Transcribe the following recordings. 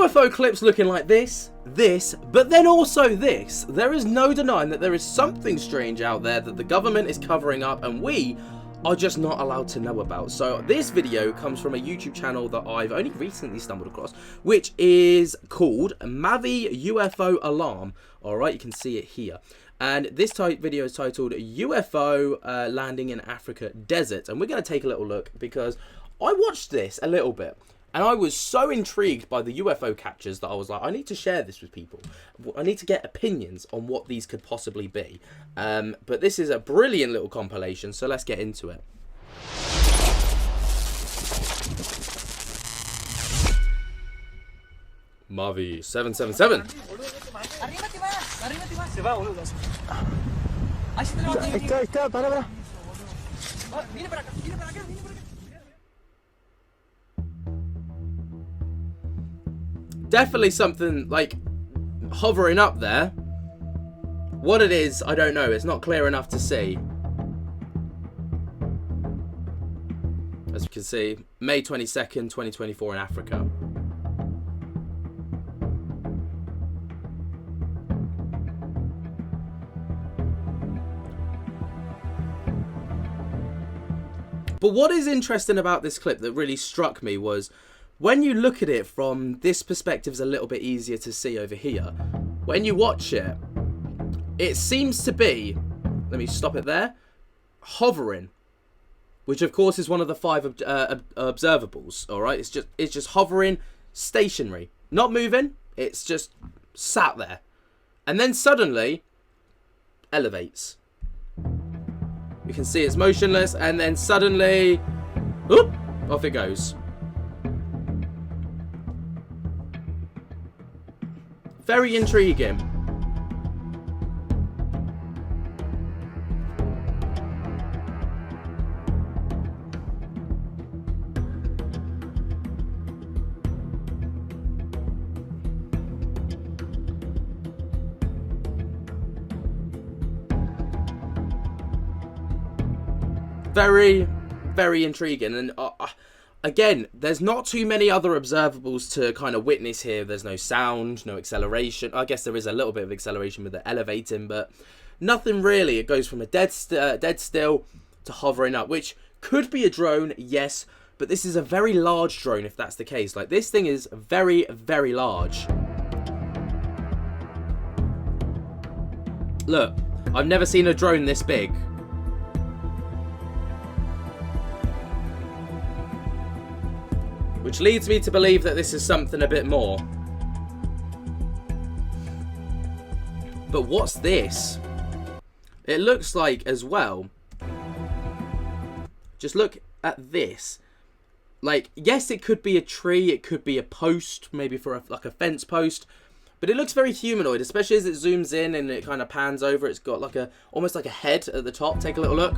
UFO clips looking like this, but then also this. There is no denying that there is something strange out there that the government is covering up and we are just not allowed to know about. So this video comes from a YouTube channel that I've only recently stumbled across, which is called Mavi UFO Alarm. Alright, you can see it here. And this video is titled UFO Landing in Africa Desert. And we're going to take a little look because I watched this a little bit. And I was so intrigued by the UFO captures that I was like, I need to share this with people. I need to get opinions on what these could possibly be. But this is a brilliant little compilation, so let's get into it. Mavi 777. Definitely something like hovering up there. What it is, I don't know. It's not clear enough to see. As you can see, May 22nd, 2024 in Africa. But what is interesting about this clip that really struck me was when you look at it from this perspective, is a little bit easier to see over here. When you watch it, it seems to be, let me stop it there, hovering, which of course is one of the 5 observables. All right, it's just hovering, stationary, not moving. It's just sat there, and then suddenly elevates. You can see it's motionless, and then suddenly, whoop, off it goes. Very intriguing. Very, very intriguing. And again, there's not too many other observables to kind of witness here. There's no sound, no acceleration. I guess there is a little bit of acceleration with the elevating, but nothing really. It goes from a dead still to hovering up, which could be a drone, yes, but this is a very large drone if that's the case. Like, this thing is very, very large. Look, I've never seen a drone this big. Which leads me to believe that this is something a bit more. But what's this? It looks like, as well, just look at this. Like, yes, it could be a tree, it could be a post, maybe for like a fence post. But it looks very humanoid, especially as it zooms in and it kind of pans over. It's got like almost like a head at the top. Take a little look.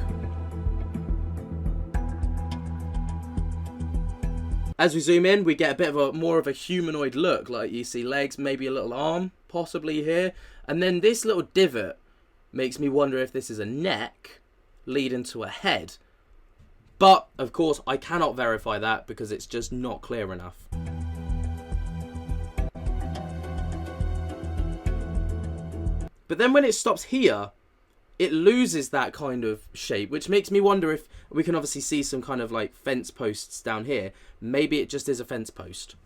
As we zoom in, we get a bit of more of a humanoid look. Like, you see legs, maybe a little arm, possibly here. And then this little divot makes me wonder if this is a neck leading to a head. But, of course, I cannot verify that because it's just not clear enough. But then when it stops here, it loses that kind of shape, which makes me wonder if we can obviously see some kind of like fence posts down here. Maybe it just is a fence post.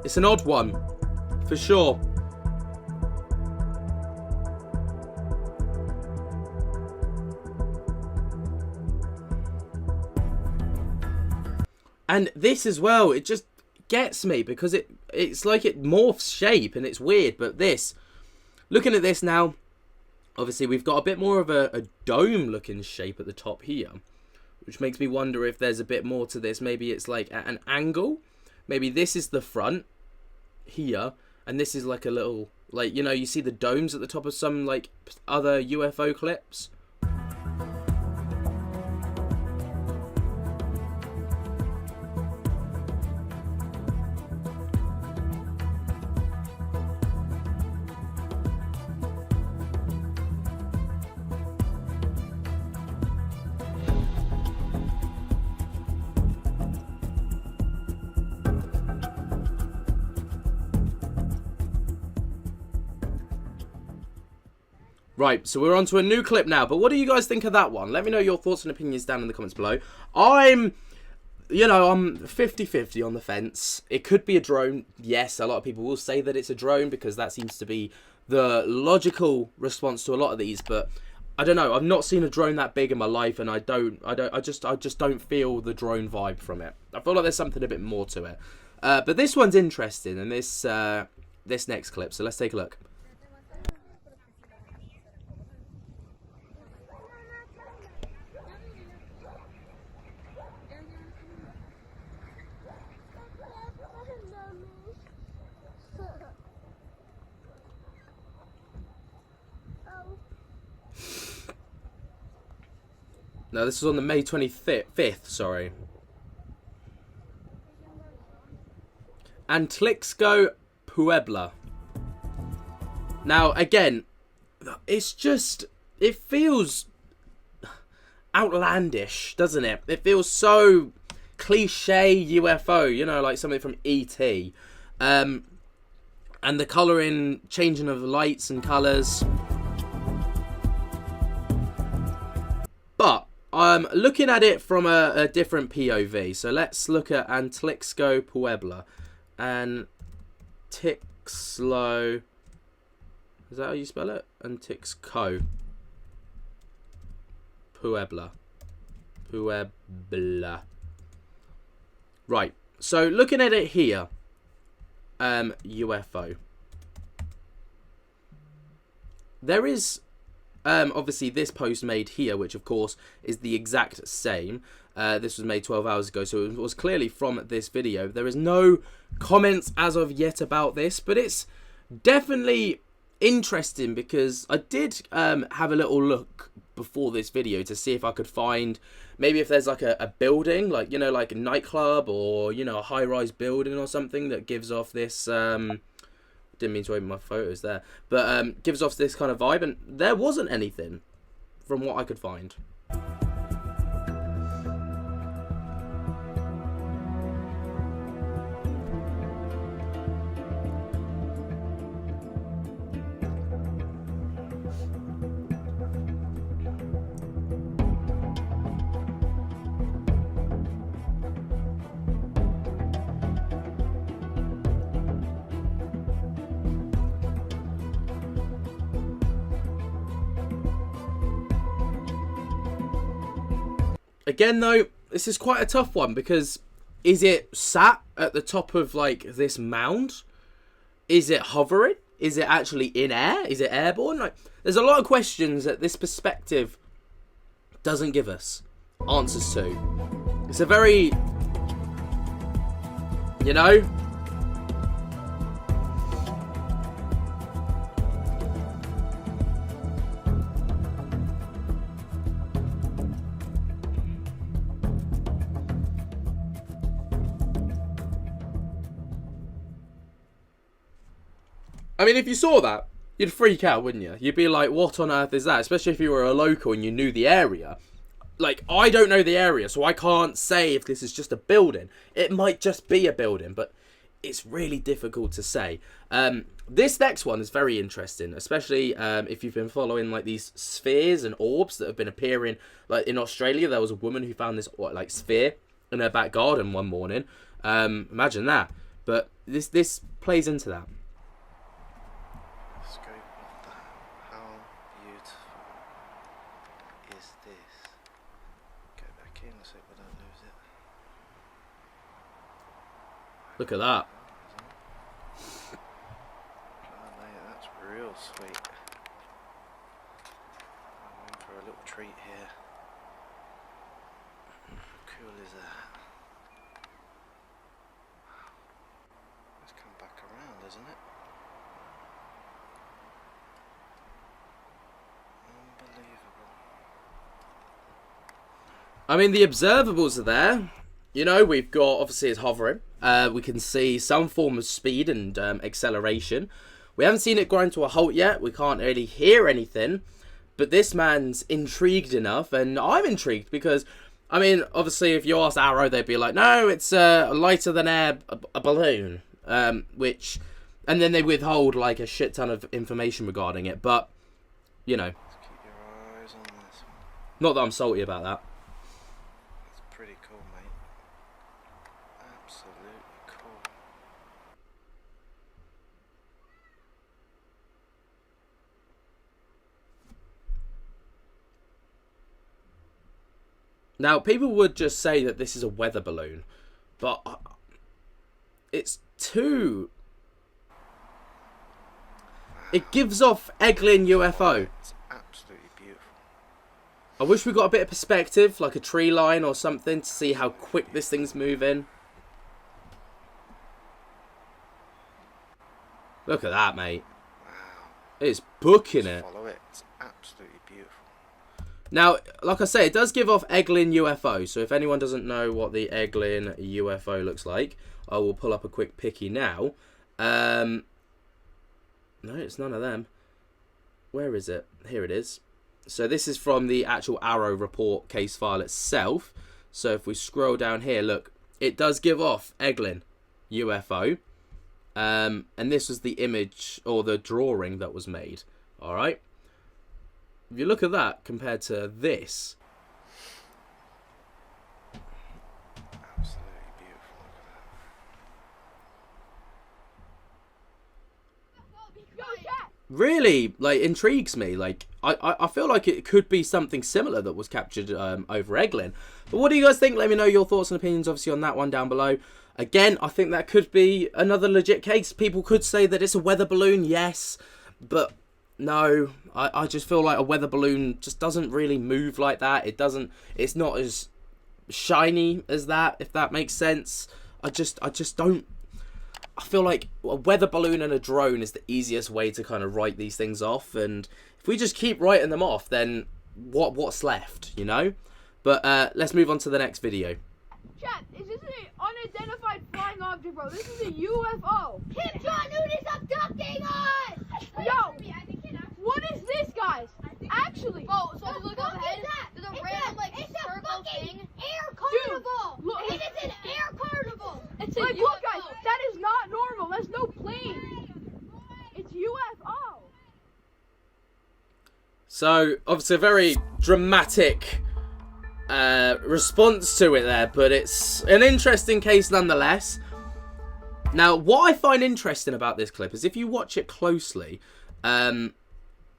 It's an odd one, for sure. And this as well, it just gets me because it's like it morphs shape and it's weird. But this, looking at this now, obviously we've got a bit more of a dome looking shape at the top here, which makes me wonder if there's a bit more to this. Maybe it's like at an angle. Maybe this is the front here and this is like a little Like, you know, you see the domes at the top of some, like, other UFO clips. Right, so we're on to a new clip now, but what do you guys think of that one? Let me know your thoughts and opinions down in the comments below. I'm 50-50 on the fence. It could be a drone. Yes, a lot of people will say that it's a drone because that seems to be the logical response to a lot of these, but I don't know. I've not seen a drone that big in my life, and I just don't feel the drone vibe from it. I feel like there's something a bit more to it. But this one's interesting, and this next clip, so let's take a look. No, this is on the May 25th, sorry. Antlixco Puebla. Now, again, it's just, it feels outlandish, doesn't it? It feels so cliche UFO, you know, like something from E.T. And the colouring, changing of the lights and colours. But I'm looking at it from a different POV. So let's look at Antlixco Puebla. Antixlo. Is that how you spell it? Antixco Puebla. Puebla. Right. So looking at it here. UFO. There is obviously this post made here, which of course is the exact same. This was made 12 hours ago, so it was clearly from this video. There is no comments as of yet about this, but it's definitely interesting because I did have a little look before this video to see if I could find maybe if there's like a building, like, you know, like a nightclub or, you know, a high-rise building or something that gives off this didn't mean to open my photos there, but gives off this kind of vibe, and there wasn't anything from what I could find. Again, though, this is quite a tough one because is it sat at the top of, like, this mound? Is it hovering? Is it actually in air? Is it airborne? Like, there's a lot of questions that this perspective doesn't give us answers to. It's a very, you know... I mean, if you saw that, you'd freak out, wouldn't you? You'd be like, what on earth is that? Especially if you were a local and you knew the area. Like, I don't know the area, so I can't say if this is just a building. It might just be a building, but it's really difficult to say. This next one is very interesting, especially if you've been following, like, these spheres and orbs that have been appearing. Like, in Australia, there was a woman who found this, like, sphere in her back garden one morning. Imagine that. But this plays into that. Look at that. Oh mate, that's real sweet. I'm in for a little treat here. How cool is that? Let's come back around, isn't it? I mean, the observables are there. You know, we've got, obviously, it's hovering. We can see some form of speed and acceleration. We haven't seen it grind to a halt yet. We can't really hear anything. But this man's intrigued enough, and I'm intrigued because, I mean, obviously, if you asked Arrow, they'd be like, no, it's lighter than air, a balloon. Which, and then they withhold, like, a shit ton of information regarding it. But, you know. Let's keep your eyes on this one. Not that I'm salty about that. It's pretty cool, mate. Absolutely cool. Now, people would just say that this is a weather balloon, but it's too... It gives off Eglin UFO. It's absolutely beautiful. I wish we got a bit of perspective, like a tree line or something, to see how quick this thing's moving. Look at that, mate. Wow. It's booking it. Follow it. It's absolutely beautiful. Now, like I say, it does give off Eglin UFO. So if anyone doesn't know what the Eglin UFO looks like, I will pull up a quick picky now. No, it's none of them. Where is it? Here it is. So this is from the actual Arrow report case file itself. So if we scroll down here, look, it does give off Eglin UFO. And this was the image or the drawing that was made. All right. If you look at that compared to this. Absolutely beautiful. Look at that. Really, like, intrigues me. Like, I feel like it could be something similar that was captured over Eglin. But what do you guys think? Let me know your thoughts and opinions, obviously, on that one down below. Again, I think that could be another legit case. People could say that it's a weather balloon, yes. But no, I just feel like a weather balloon just doesn't really move like that. It's not as shiny as that, if that makes sense. I just don't... I feel like a weather balloon and a drone is the easiest way to kind of write these things off, and if we just keep writing them off, then what's left, you know? But let's move on to the next video. Chat, is this an unidentified flying object, bro? This is a UFO. Kim Jong-un is abducting us! Yo, what is this, guys? Actually, Bro, so look what up is ahead. that? There's a random, like, It's a circle fucking thing. air carnival. Look, It is an air carnival. It's like, look, guys, that is not normal. That's no plane. It's UFO. So, obviously a very dramatic response to it there, but it's an interesting case nonetheless. Now, what I find interesting about this clip is if you watch it closely,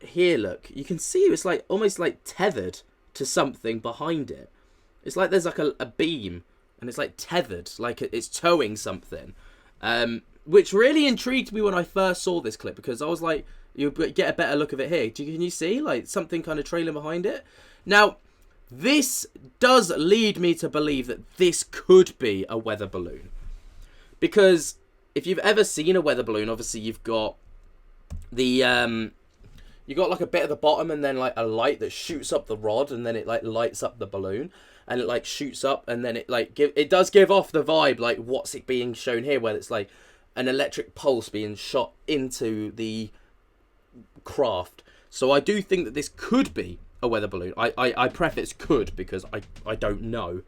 here, look, you can see it's like almost like tethered to something behind it. It's like there's like a beam, and it's like tethered, like it's towing something, which really intrigued me when I first saw this clip, because I was like, you get a better look of it here. Can you see like something kind of trailing behind it? Now, this does lead me to believe that this could be a weather balloon, because if you've ever seen a weather balloon, obviously you've got the you got like a bit at the bottom, and then like a light that shoots up the rod, and then it like lights up the balloon, and it like shoots up, and then it like it does give off the vibe like what's it being shown here, where it's like an electric pulse being shot into the craft. So I do think that this could be a weather balloon. I preface could because I don't know.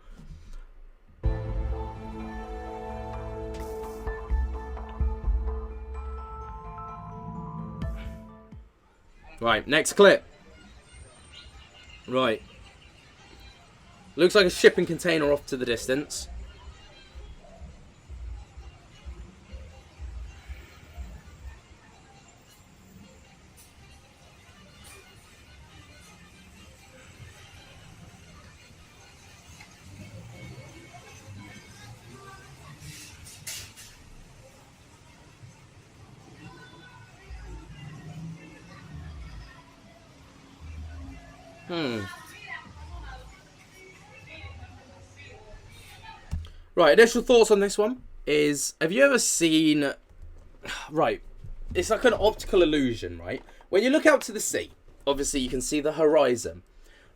Right, next clip. Right. Looks like a shipping container off to the distance. Right, initial thoughts on this one is, have you ever seen... Right, it's like an optical illusion, right? When you look out to the sea, obviously you can see the horizon.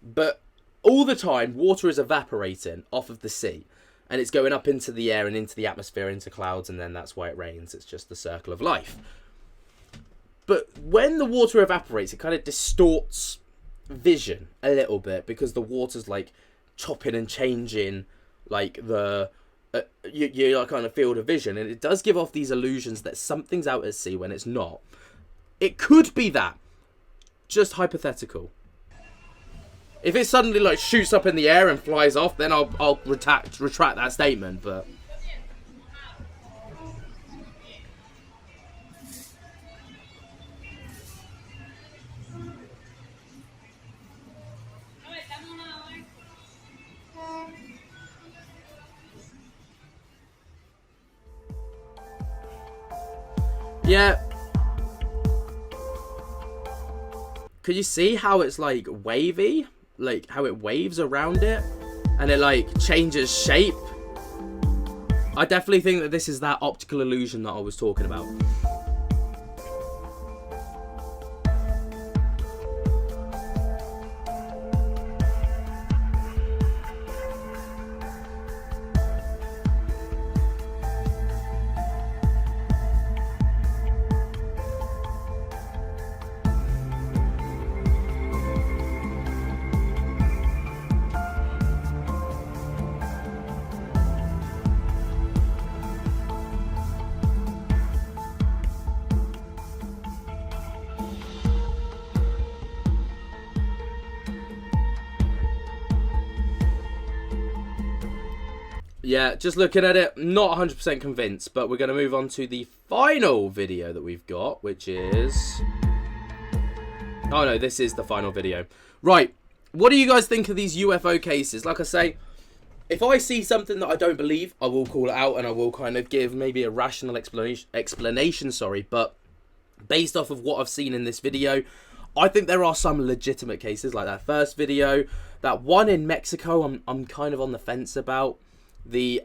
But all the time, water is evaporating off of the sea. And it's going up into the air and into the atmosphere, into clouds, and then that's why it rains. It's just the circle of life. But when the water evaporates, it kind of distorts vision a little bit, because the water's like chopping and changing, like the your kind of field of vision, and it does give off these illusions that something's out at sea when it's not. It could be that. Just hypothetical. If it suddenly like shoots up in the air and flies off, then I'll retract that statement. But yeah. Could you see how it's like wavy? Like how it waves around it and it like changes shape. I definitely think that this is that optical illusion that I was talking about. Yeah, just looking at it, not 100% convinced, but we're going to move on to the final video that we've got, which is... Oh no, this is the final video. Right, what do you guys think of these UFO cases? Like I say, if I see something that I don't believe, I will call it out and I will kind of give maybe a rational explanation, but based off of what I've seen in this video, I think there are some legitimate cases, like that first video. That one in Mexico, I'm kind of on the fence about. The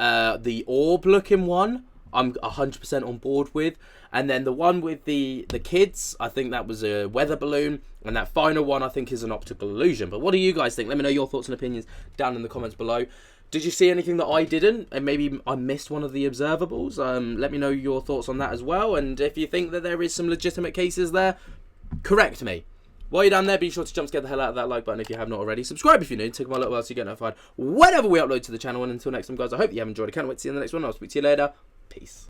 orb looking one, I'm 100% on board with. And then the one with the kids, I think that was a weather balloon. And that final one, I think, is an optical illusion. But what do you guys think? Let me know your thoughts and opinions down in the comments below. Did you see anything that I didn't? And maybe I missed one of the observables? Let me know your thoughts on that as well. And if you think that there is some legitimate cases there, correct me. While you're down there, be sure to jump scare the hell out of that like button if you have not already. Subscribe if you're new. Take my little while so you get notified whenever we upload to the channel. And until next time, guys, I hope you have enjoyed. I can't wait to see you in the next one. I'll speak to you later. Peace.